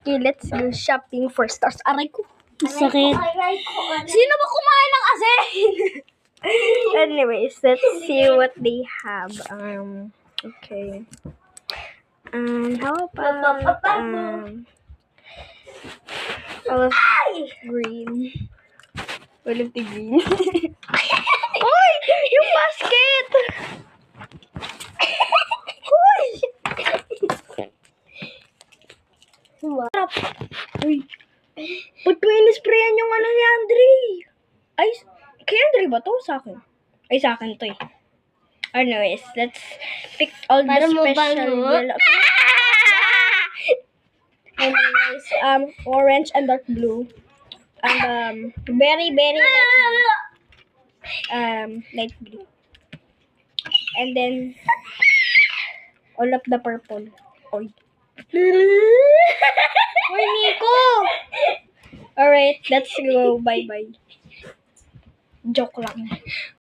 Okay, let's go shopping for stars. Aray ko. Sakit. Sino ba kumain ng asin? Anyways, let's see what they have. Okay. How about olive green? Olive the green. Oy! Yung basket! Oy! Sarap. Uy. Ba't mo inisprayan yung ano ni Andre? Ay, kay Andre ba to? Sa akin? Ay, sa akin to eh. Anyways, let's pick all the Para mo special bango? yellow. Anyways, orange and dark blue. And very light blue. Light blue. And then all of the purple. Oy. Oy, Nico! Alright, let's go. Bye-bye. Joke lang.